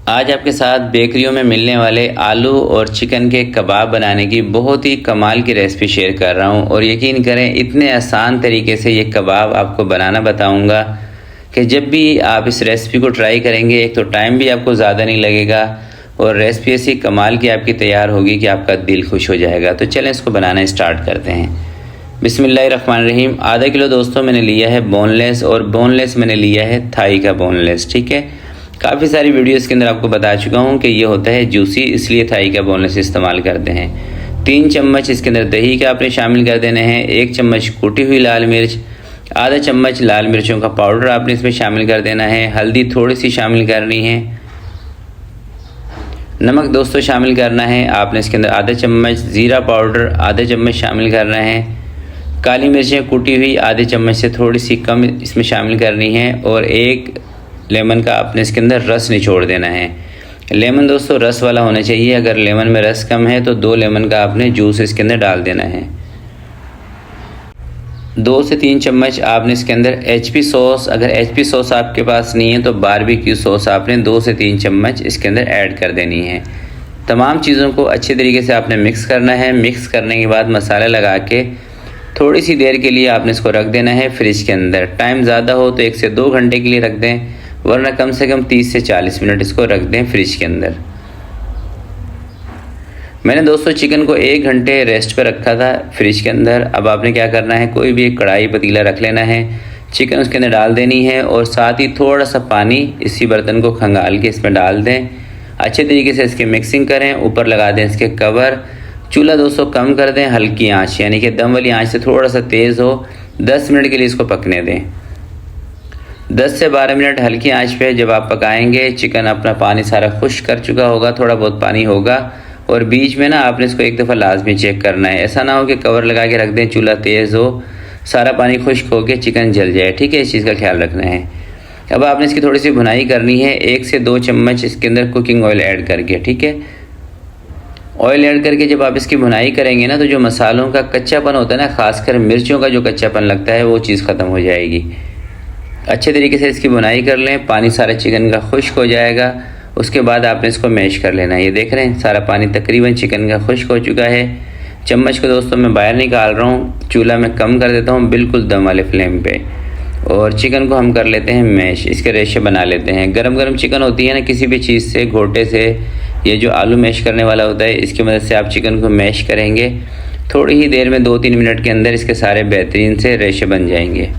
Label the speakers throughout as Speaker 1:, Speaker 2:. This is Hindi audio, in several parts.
Speaker 1: आज आपके साथ बेकरियों में मिलने वाले आलू और चिकन के कबाब बनाने की बहुत ही कमाल की रेसिपी शेयर कर रहा हूं और यकीन करें इतने आसान तरीके से ये कबाब आपको बनाना बताऊंगा कि जब भी आप इस रेसिपी को ट्राई करेंगे एक तो टाइम भी आपको ज़्यादा नहीं लगेगा और रेसिपी ऐसी कमाल की आपकी तैयार होगी कि आपका दिल खुश हो जाएगा। तो चलें इसको बनाना स्टार्ट करते हैं। बिस्मिल्लाहिर्रहमानिर्रहीम। आधा किलो दोस्तों मैंने लिया है बोनलेस, और बोनलेस मैंने लिया है थाई का बोनलेस। ठीक है, काफ़ी सारी वीडियोस के अंदर आपको बता चुका हूँ कि ये होता है जूसी, इसलिए थाई का बोनलेस इस्तेमाल करते हैं। 3 चम्मच इसके अंदर दही का आपने शामिल कर देने हैं। 1 चम्मच कूटी हुई लाल मिर्च, आधा चम्मच लाल मिर्चों का पाउडर आपने इसमें शामिल कर देना है। हल्दी थोड़ी सी शामिल करनी है। नमक दोस्तों शामिल करना है आपने इसके अंदर। आधा चम्मच ज़ीरा पाउडर आधा चम्मच शामिल करना है। काली मिर्चें कूटी हुई आधे चम्मच से थोड़ी सी कम इसमें शामिल करनी है। और 1 लेमन का आपने इसके अंदर रस निचोड़ देना है। लेमन दोस्तों रस वाला होना चाहिए, अगर लेमन में रस कम है तो 2 लेमन का आपने जूस इसके अंदर डाल देना है। 2 से 3 चम्मच आपने इसके अंदर HP सॉस, अगर HP सॉस आपके पास नहीं है तो बारबेक्यू सॉस आपने 2 से 3 चम्मच इसके अंदर ऐड कर देनी है। तमाम चीज़ों को अच्छे तरीके से आपने मिक्स करना है। मिक्स करने के बाद मसाला लगा के थोड़ी सी देर के लिए आपने इसको रख देना है फ्रिज के अंदर। टाइम ज़्यादा हो तो 1 से 2 घंटे के लिए रख दें, वरना कम से कम 30 से 40 मिनट इसको रख दें फ्रिज के अंदर। मैंने दोस्तों चिकन को 1 घंटे रेस्ट पर रखा था फ्रिज के अंदर। अब आपने क्या करना है, कोई भी एक कढ़ाई पतीला रख लेना है, चिकन उसके अंदर डाल देनी है और साथ ही थोड़ा सा पानी इसी बर्तन को खंगाल के इसमें डाल दें। अच्छे तरीके से इसकी मिक्सिंग करें। ऊपर लगा दें इसके कवर। चूल्हा दोस्तों कम कर दें, हल्की आंच यानी कि दम वाली आंच से थोड़ा सा तेज़ हो। 10 मिनट के लिए इसको पकने दें। 10 से 12 मिनट हल्की आंच पे जब आप पकाएंगे, चिकन अपना पानी सारा खुश्क कर चुका होगा, थोड़ा बहुत पानी होगा। और बीच में ना आपने इसको एक दफ़ा लाजमी चेक करना है। ऐसा ना हो कि कवर लगा के रख दें, चूल्हा तेज़ हो, सारा पानी खुश्क हो के चिकन जल जाए। ठीक है, इस चीज़ का ख्याल रखना है। अब आपने इसकी थोड़ी सी भुनाई करनी है। 1 से 2 चम्मच इसके अंदर कुकिंग ऑयल ऐड करके। ठीक है, ऑयल ऐड करके जब आप इसकी भुनाई करेंगे ना तो जो मसालों का कच्चापन होता है ना, खासकर मिर्चों का जो कच्चापन लगता है, वो चीज़ ख़त्म हो जाएगी। अच्छे तरीके से इसकी बुनाई कर लें। पानी सारा चिकन का खुश्क हो जाएगा। उसके बाद आपने इसको मैश कर लेना है। ये देख रहे हैं सारा पानी तकरीबन चिकन का खुश्क हो चुका है। चम्मच को दोस्तों मैं बाहर निकाल रहा हूँ। चूल्हा मैं कम कर देता हूँ बिल्कुल दम वाले फ्लेम पे, और चिकन को हम कर लेते हैं मैश। इसके रेशे बना लेते हैं। गरम गरम चिकन होती है ना, किसी भी चीज़ से, घोटे से, ये जो आलू मैश करने वाला होता है, इसकी मदद से आप चिकन को मैश करेंगे। थोड़ी ही देर में 2-3 मिनट के अंदर इसके सारे बेहतरीन से रेशे बन जाएंगे।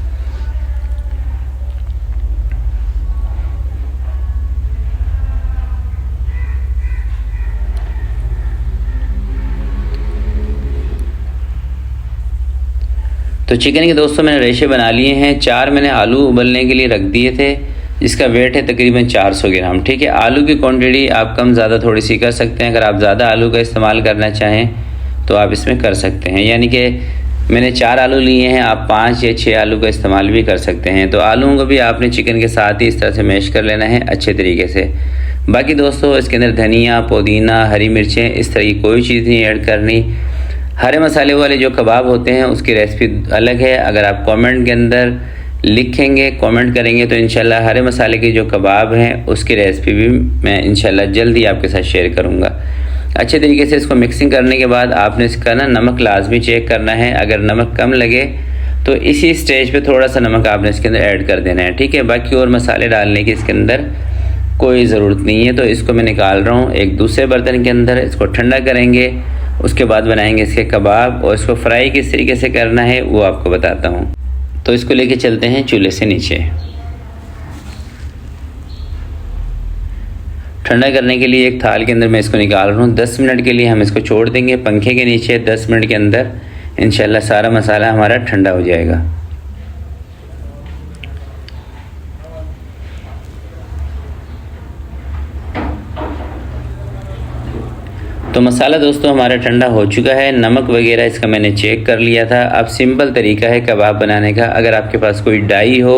Speaker 1: तो चिकन के दोस्तों मैंने रेशे बना लिए हैं। 4 मैंने आलू उबलने के लिए रख दिए थे, जिसका वेट है तकरीबन 400 ग्राम। ठीक है, आलू की क्वांटिटी आप कम ज़्यादा थोड़ी सी कर सकते हैं। अगर आप ज़्यादा आलू का इस्तेमाल करना चाहें तो आप इसमें कर सकते हैं। यानी कि मैंने 4 आलू लिए हैं, आप 5 या 6 आलू का इस्तेमाल भी कर सकते हैं। तो आलूओं को भी आपने चिकन के साथ ही इस तरह से मैश कर लेना है अच्छे तरीके से। बाकी दोस्तों इसके अंदर धनिया, पुदीना, हरी मिर्चें, इस तरह की कोई चीज़ नहीं ऐड करनी। हरे मसाले वाले जो कबाब होते हैं उसकी रेसिपी अलग है। अगर आप कमेंट के अंदर लिखेंगे, कमेंट करेंगे, तो इंशाल्लाह हरे मसाले के जो कबाब हैं उसकी रेसिपी भी मैं इंशाल्लाह जल्दी आपके साथ शेयर करूंगा। अच्छे तरीके से इसको मिक्सिंग करने के बाद आपने इसका ना नमक लाजमी चेक करना है। अगर नमक कम लगे तो इसी स्टेज पे थोड़ा सा नमक आपने इसके अंदर ऐड कर देना है। ठीक है, बाकी और मसाले डालने की इसके अंदर कोई ज़रूरत नहीं है। तो इसको मैं निकाल रहा हूँ एक दूसरे बर्तन के अंदर। इसको ठंडा करेंगे, उसके बाद बनाएंगे इसके कबाब, और इसको फ्राई किस तरीके से करना है वो आपको बताता हूँ। तो इसको लेके चलते हैं चूल्हे से नीचे। ठंडा करने के लिए एक थाल के अंदर मैं इसको निकाल रहा हूँ। 10 मिनट के लिए हम इसको छोड़ देंगे पंखे के नीचे। 10 मिनट के अंदर इंशाल्लाह सारा मसाला हमारा ठंडा हो जाएगा। तो मसाला दोस्तों हमारा ठंडा हो चुका है। नमक वगैरह इसका मैंने चेक कर लिया था। अब सिंपल तरीका है कबाब बनाने का। अगर आपके पास कोई डाई हो,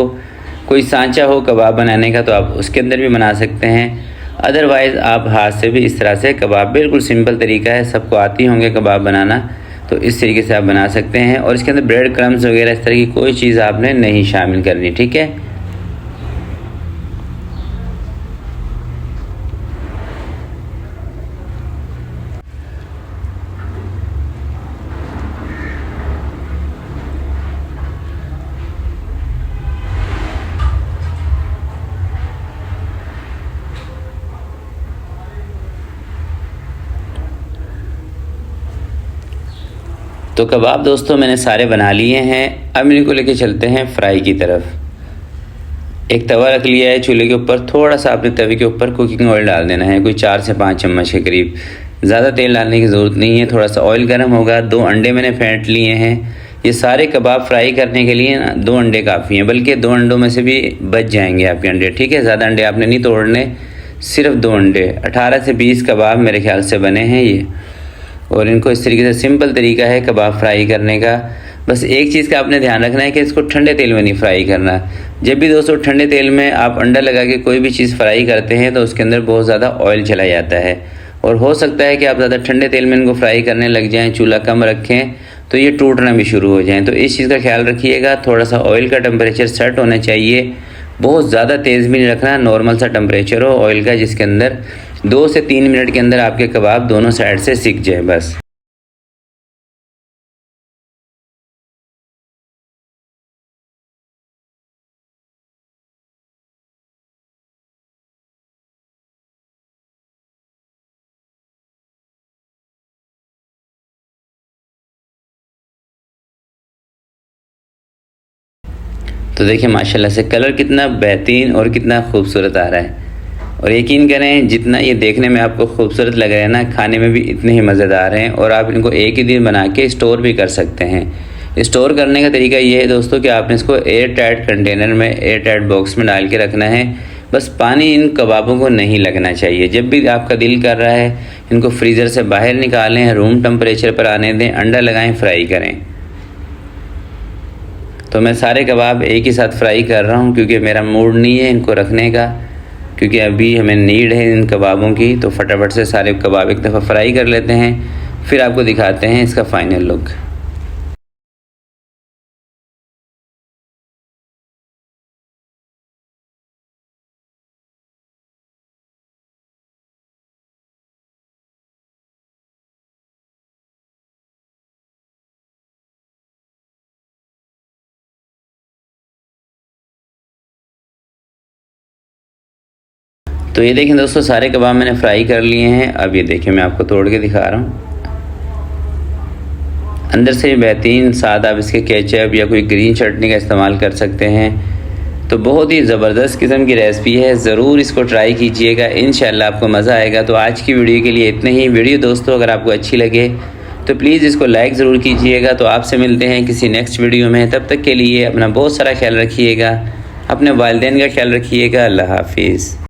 Speaker 1: कोई सांचा हो कबाब बनाने का, तो आप उसके अंदर भी बना सकते हैं। अदरवाइज़ आप हाथ से भी इस तरह से कबाब, बिल्कुल सिंपल तरीका है, सबको आती होंगे कबाब बनाना, तो इस तरीके से आप बना सकते हैं। और इसके अंदर ब्रेड क्रम्स वगैरह इस तरह की कोई चीज़ आपने नहीं शामिल करनी। ठीक है, तो कबाब दोस्तों मैंने सारे बना लिए हैं। अब इनको लेके चलते हैं फ्राई की तरफ। एक तवा रख लिया है चूल्हे के ऊपर। थोड़ा सा आपने तवे के ऊपर कुकिंग ऑयल डाल देना है, कोई 4 से 5 चम्मच के करीब। ज़्यादा तेल डालने की ज़रूरत नहीं है। थोड़ा सा ऑयल गर्म होगा। 2 अंडे मैंने फेंट लिए हैं। ये सारे कबाब फ्राई करने के लिए ना 2 अंडे काफ़ी हैं, बल्कि 2 अंडों में से भी बच जाएंगे आपके अंडे, ठीक है। ज़्यादा अंडे आपने नहीं तोड़ने, सिर्फ 2 अंडे। 18 से 20 कबाब मेरे ख्याल से बने हैं ये। और इनको इस तरीके से सिंपल तरीका है कबाब फ्राई करने का। बस एक चीज़ का आपने ध्यान रखना है कि इसको ठंडे तेल में नहीं फ्राई करना। जब भी दोस्तों ठंडे तेल में आप अंडा लगा के कोई भी चीज़ फ्राई करते हैं तो उसके अंदर बहुत ज़्यादा ऑयल चला जाता है, और हो सकता है कि आप ज़्यादा ठंडे तेल में इनको फ्राई करने लग जाएँ, चूल्हा कम रखें तो ये टूटना भी शुरू हो जाएँ। तो इस चीज़ का ख्याल रखिएगा। थोड़ा सा ऑयल का टेम्परेचर सेट होना चाहिए, बहुत ज़्यादा तेज़ भी नहीं रखना, नॉर्मल सा टेम्परेचर हो ऑयल का, जिसके अंदर 2 से 3 मिनट के अंदर आपके कबाब दोनों साइड से सिक जाए बस। तो देखिए माशाल्लाह से कलर कितना बेहतरीन और कितना खूबसूरत आ रहा है। और यकीन करें जितना ये देखने में आपको खूबसूरत लग रहा है ना, खाने में भी इतने ही मज़ेदार हैं। और आप इनको एक ही दिन बना के स्टोर भी कर सकते हैं। स्टोर करने का तरीका ये है दोस्तों कि आपने इसको एयर टाइट कंटेनर में, एयर टाइट बॉक्स में डाल के रखना है। बस पानी इन कबाबों को नहीं लगना चाहिए। जब भी आपका दिल कर रहा है इनको फ्रीज़र से बाहर निकालें, रूम टेम्परेचर पर आने दें, अंडा लगाएँ, फ्राई करें। तो मैं सारे कबाब एक ही साथ फ्राई कर रहा हूँ क्योंकि मेरा मूड नहीं है इनको रखने का, क्योंकि अभी हमें नीड है इन कबाबों की। तो फटाफट से सारे कबाब एक दफ़ा फ्राई कर लेते हैं, फिर आपको दिखाते हैं इसका फ़ाइनल लुक। तो ये देखें दोस्तों सारे कबाब मैंने फ्राई कर लिए हैं। अब ये देखिए मैं आपको तोड़ के दिखा रहा हूँ। अंदर से बेहतरीन, साथ आप इसके केचप या कोई ग्रीन चटनी का इस्तेमाल कर सकते हैं। तो बहुत ही ज़बरदस्त किस्म की रेसिपी है, ज़रूर इसको ट्राई कीजिएगा, इंशाल्लाह आपको मज़ा आएगा। तो आज की वीडियो के लिए इतने ही। वीडियो दोस्तों अगर आपको अच्छी लगे तो प्लीज़ इसको लाइक ज़रूर कीजिएगा। तो आपसे मिलते हैं किसी नेक्स्ट वीडियो में। तब तक के लिए अपना बहुत सारा ख्याल रखिएगा, अपने वालिदैन का ख्याल रखिएगा। अल्लाह हाफिज़।